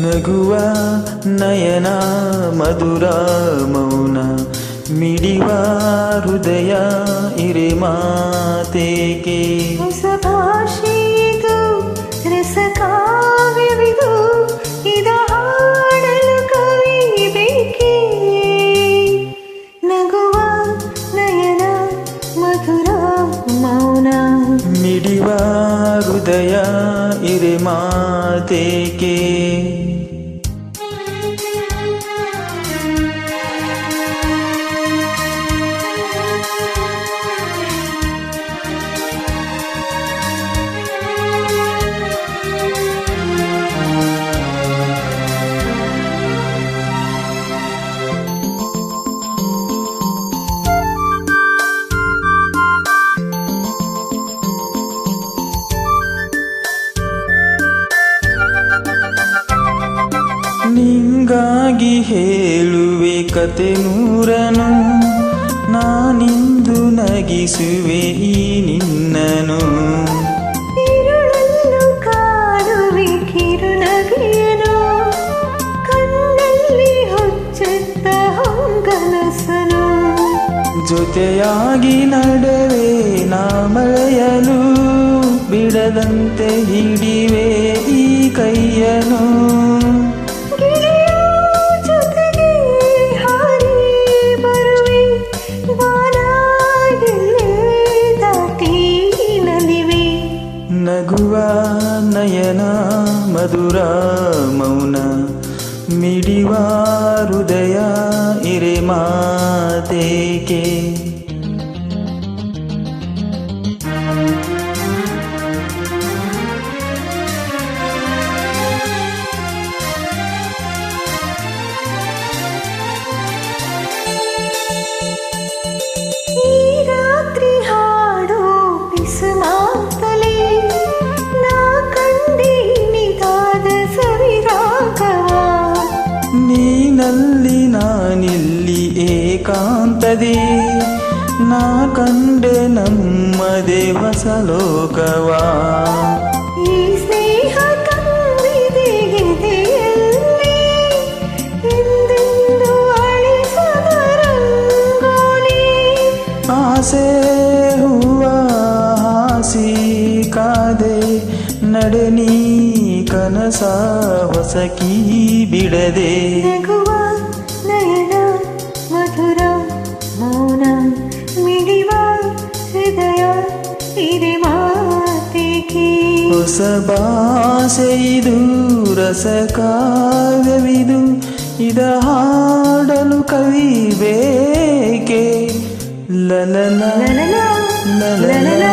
ನಗುವ ನಯನ ಮಧುರ ಮೌನ ಮಿಡಿವ ಹೃದಯ ಇರೆ ಮಾತೇಕೆ ಹೊಸ ಭಾಷೆಯಿದು ರಸ ಕಾವ್ಯವಿದು ಇದ ಹಾಡಲು ಕವಿ ಬೇಕೆ ನಗುವ ನಯನ ಮಧುರ ಮೌನ ಮಿಡಿವ ಹೃದಯ ಇರೆ ಮಾತೇಕೆ ನಿಂಗಾಗಿ ಹೇಳುವೆ ಕತೆ ನೂರನು ನಾನಿಂದು ನಗಿಸುವೆ ಈ ನಿನ್ನನು ഇരുളನ್ನು ಕಾಡುವೆ ಕಿರುನಗೆಯನು ಕಣ್ಣಲ್ಲಿ ಹೊಚ್ಚೆತ್ತ ಹೊಂಗನಸನು ಜೊತೆಯಾಗಿ ನಡೆವೆ ನಾ ಮಳೆಯಲು ಬಿಡದಂತೆ ಹಿಡಿವೆ ಈ ಕೈಯನು ನಗುವ ನಯನ ಮಧುರ ಮೌನ ಮಿಡಿವ ಹೃದಯ ಇರೆ ಮಾತೇಕೆ ಈ ರಾತ್ರಿ ಹಾಡು ಪಿಸುಮಾತಲೇ ನೀನಲ್ಲಿ ನಾನಿಲ್ಲಿ ಏಕಾಂತದಿ ನಾ ಕಂಡೆ ನಮ್ಮದೇ ಹೊಸ ಲೋಕವಾ ಈ ಸ್ನೇಹ ತಂದಿದೆ ಎದೆಯಲ್ಲಿ ಎಂದೆಂದು ಅಳಿಸದ ರಂಗೋಲಿ ಆಸೆ ಹೂವ ಹಾಸಿ ಕಾದೆ ನಡೆ ನೀ ಕನಸ ಹೊಸಕಿ ಬಿಡದೆ ನಗುವ ನಯನ ಮಧುರ ಮೌನ ಮಿಡಿವ ಹೃದಯ ಇರೆ ಮಾತೇಕೆ ಹೊಸ ಭಾಷೆಯಿದು ರಸ ಕಾವ್ಯವಿದು ಇದ ಹಾಡಲು ಕವಿ ಬೇಕೆ ಲಲಲ ಲಲಲ ಲಲಲ